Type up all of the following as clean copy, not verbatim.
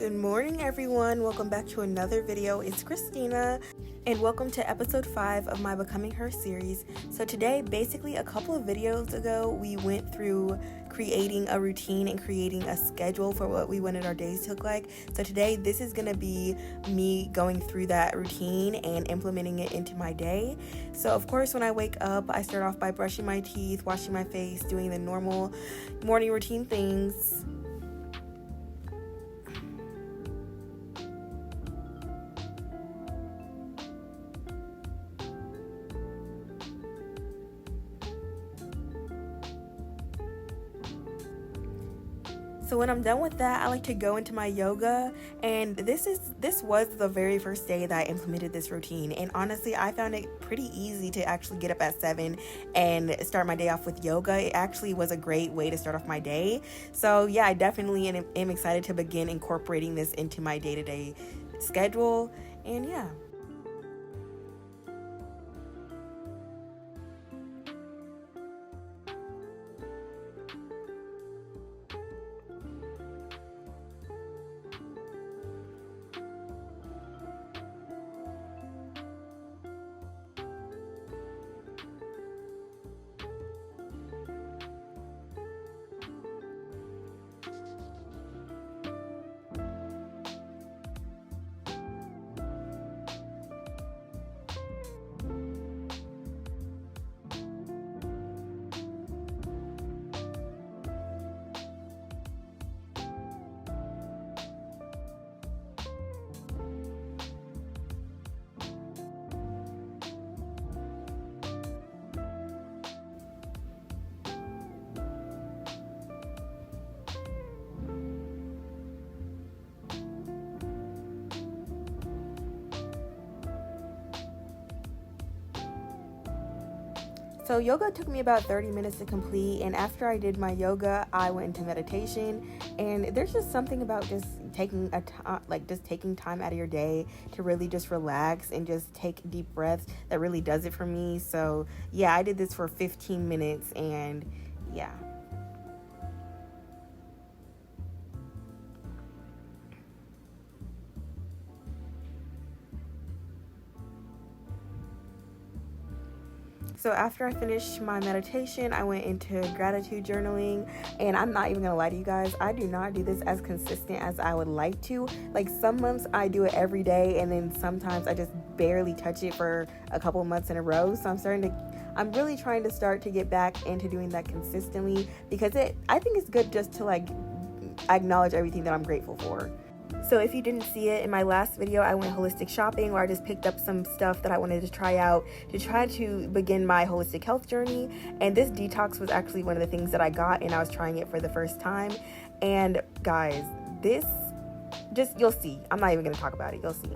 Good morning, everyone. Welcome back to another video. It's Christina, and welcome to episode 5 of my Becoming Her series. So today, basically a couple of videos ago, we went through creating a routine and creating a schedule for what we wanted our days to look like. So today, this is going to be me going through that routine and implementing it into my day. So of course, when I wake up, I start off by brushing my teeth, washing my face, doing the normal morning routine things. So when I'm done with that, I like to go into my yoga, and this was the very first day that I implemented this routine, and honestly I found it pretty easy to actually get up at 7 and start my day off with yoga. It actually was a great way to start off my day. So yeah, I definitely am excited to begin incorporating this into my day-to-day schedule, and yeah. So yoga took me about 30 minutes to complete, and after I did my yoga, I went into meditation. And there's just something about just taking time out of your day to really just relax and just take deep breaths that really does it for me. So yeah, I did this for 15 minutes, and yeah. So after I finished my meditation, I went into gratitude journaling, and I'm not even gonna lie to you guys, I do not do this as consistent as I would like to. Like some months I do it every day, and then sometimes I just barely touch it for a couple of months in a row. So I'm really trying to start to get back into doing that consistently, because I think it's good just to acknowledge everything that I'm grateful for. So if you didn't see it, in my last video, I went holistic shopping, where I just picked up some stuff that I wanted to try out to try to begin my holistic health journey. And this detox was actually one of the things that I got, and I was trying it for the first time. And guys, you'll see. I'm not even going to talk about it. You'll see.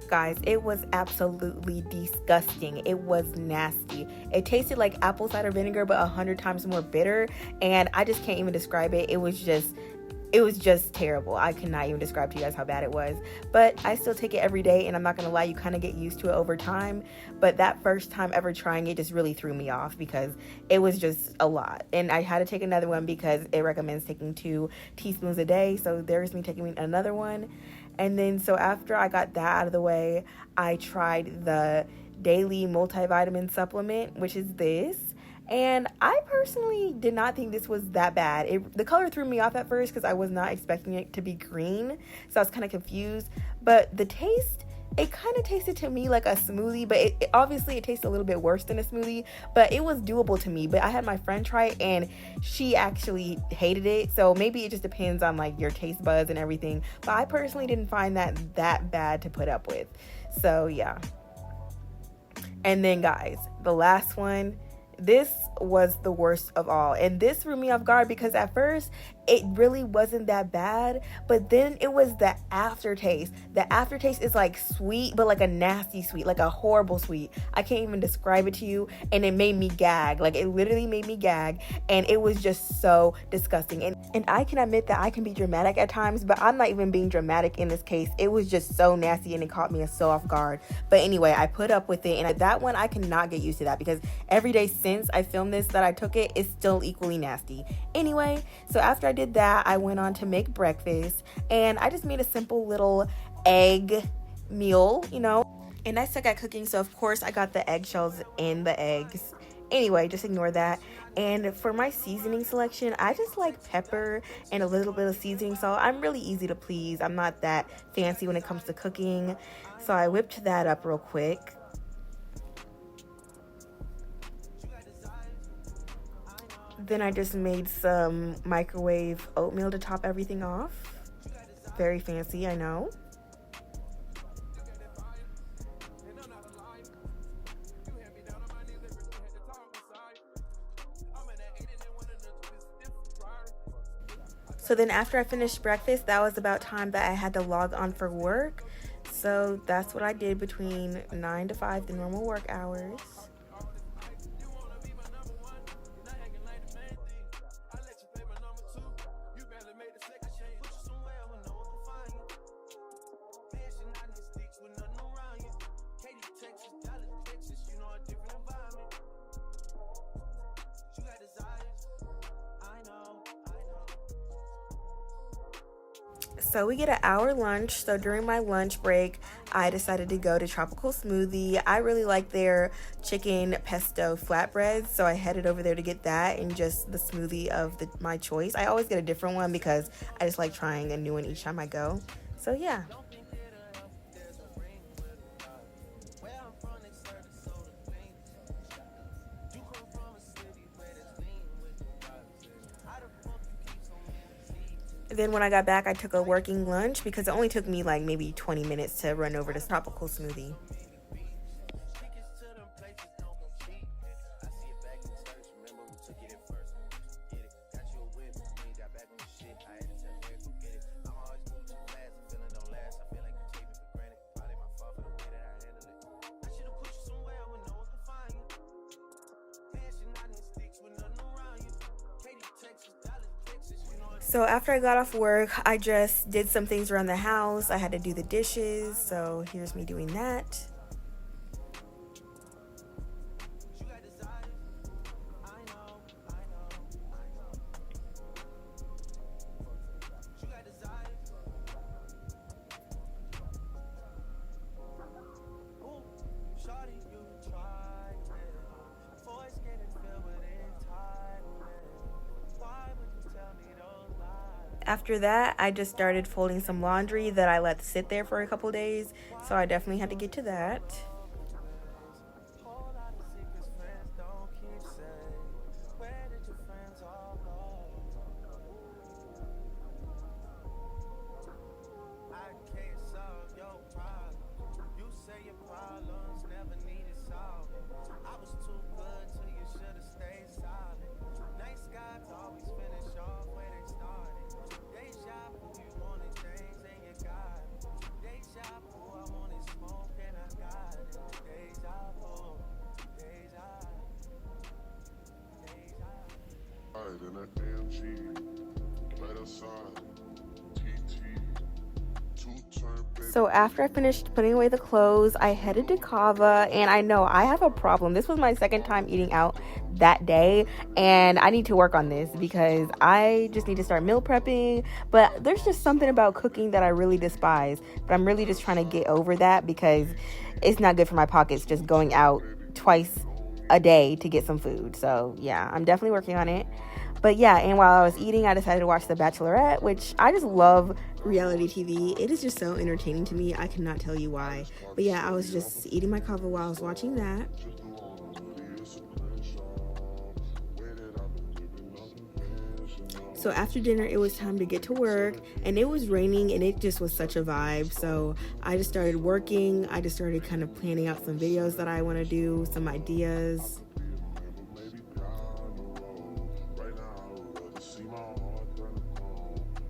Guys, it was absolutely disgusting. It was nasty. It tasted like apple cider vinegar, but 100 times more bitter, and I just can't even describe it. It was just terrible. I cannot even describe to you guys how bad it was. But I still take it every day, and I'm not gonna lie, you kind of get used to it over time. But that first time ever trying it just really threw me off, because it was just a lot. And I had to take another one because it recommends taking 2 teaspoons a day. So there's me taking another one. And then so after I got that out of the way, I tried the daily multivitamin supplement, which is this. And I personally did not think this was that bad. The color threw me off at first because I was not expecting it to be green. So I was kind of confused. But the taste, it kind of tasted to me like a smoothie, but obviously it tastes a little bit worse than a smoothie, but it was doable to me. But I had my friend try it, and she actually hated it. So maybe it just depends on your taste buds and everything. But I personally didn't find that bad to put up with. So yeah. And then guys, the last one, this was the worst of all. And this threw me off guard because at first it really wasn't that bad, but then it was the aftertaste. The aftertaste is like sweet, but like a nasty sweet, like a horrible sweet. I can't even describe it to you. And it made me gag. Like, it literally made me gag. And it was just so disgusting. And I can admit that I can be dramatic at times, but I'm not even being dramatic in this case. It was just so nasty and it caught me so off guard. But anyway, I put up with it. And that one, I cannot get used to that because every day since I filmed this that I took it, it's still equally nasty. Anyway, so after I did that, I went on to make breakfast, and I just made a simple little egg meal, and I suck at cooking, so of course I got the eggshells in the eggs. Anyway, just ignore that. And for my seasoning selection, I just like pepper and a little bit of seasoning salt. I'm really easy to please. I'm not that fancy when it comes to cooking, so I whipped that up real quick. Then I just made some microwave oatmeal to top everything off. Very fancy, I know. So then after I finished breakfast, that was about time that I had to log on for work. So that's what I did between 9 to 5, the normal work hours. So we get an hour lunch. So during my lunch break, I decided to go to Tropical Smoothie. I really like their chicken pesto flatbreads, so I headed over there to get that and just the smoothie of my choice. I always get a different one because I just like trying a new one each time I go. So yeah. Then when I got back, I took a working lunch because it only took me like maybe 20 minutes to run over to Tropical Smoothie. So after I got off work, I just did some things around the house. I had to do the dishes, so here's me doing that. After that, I just started folding some laundry that I let sit there for a couple days, so I definitely had to get to that. So after I finished putting away the clothes, I headed to Kava, and I know I have a problem. This was my second time eating out that day, and I need to work on this because I just need to start meal prepping. But there's just something about cooking that I really despise, but I'm really just trying to get over that because it's not good for my pockets just going out twice a day to get some food. So yeah, I'm definitely working on it. But yeah, and while I was eating, I decided to watch The Bachelorette, which I just love reality TV. It is just so entertaining to me. I cannot tell you why. But yeah, I was just eating my kava while I was watching that. So after dinner, it was time to get to work, and it was raining, and it just was such a vibe. So I just started working. I just started kind of planning out some videos that I want to do, some ideas.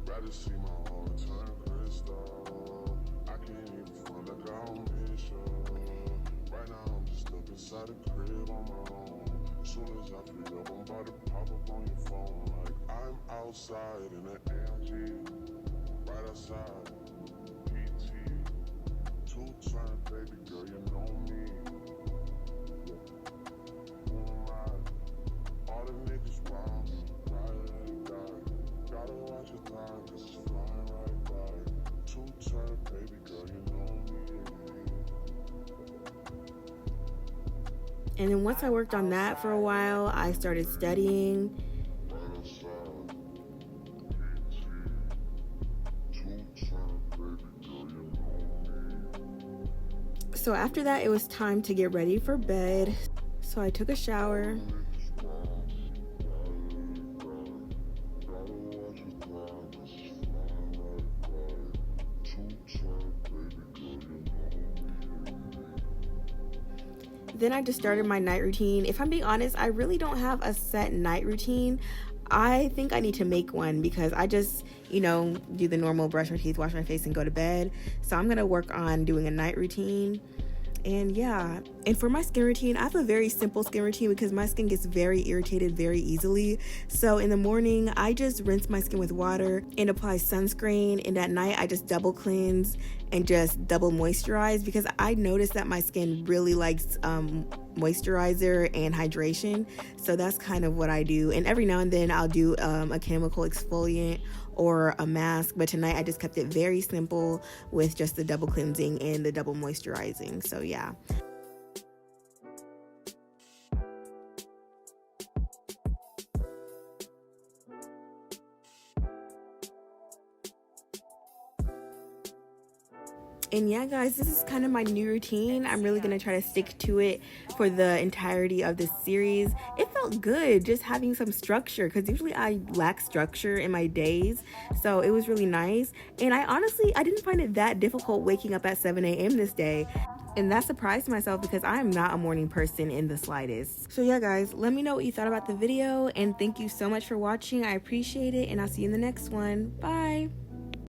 Rather see my heart turn crystal. I can't even front like I don't miss you. Right now I'm just stuck inside the crib on my own. Soon as I pick up, I'm about to pop up on your phone. Like I'm outside in the AMG, right outside, PT. Two-turn, baby girl, you know me. Who am I? All the niggas round me, ride and die. Gotta watch your time, cause it's flying right by. Two-turn, baby girl, you know me. And then once I worked on that for a while, I started studying. Right outside, PT. Two-turn, baby girl, you know me. So after that, it was time to get ready for bed. So I took a shower. Then I just started my night routine. If I'm being honest, I really don't have a set night routine. I think I need to make one because I just, do the normal brush my teeth, wash my face, and go to bed. So I'm going to work on doing a night routine. And yeah, and for my skin routine, I have a very simple skin routine because my skin gets very irritated very easily. So in the morning, I just rinse my skin with water and apply sunscreen. And at night, I just double cleanse and just double moisturize because I noticed that my skin really likes moisturizer and hydration. So that's kind of what I do. And every now and then I'll do a chemical exfoliant or a mask, but tonight I just kept it very simple with just the double cleansing and the double moisturizing. So yeah. And yeah, guys, this is kind of my new routine. I'm really going to try to stick to it for the entirety of this series. It felt good just having some structure because usually I lack structure in my days. So it was really nice. And I didn't find it that difficult waking up at 7 a.m. this day. And that surprised myself because I am not a morning person in the slightest. So yeah, guys, let me know what you thought about the video. And thank you so much for watching. I appreciate it. And I'll see you in the next one. Bye.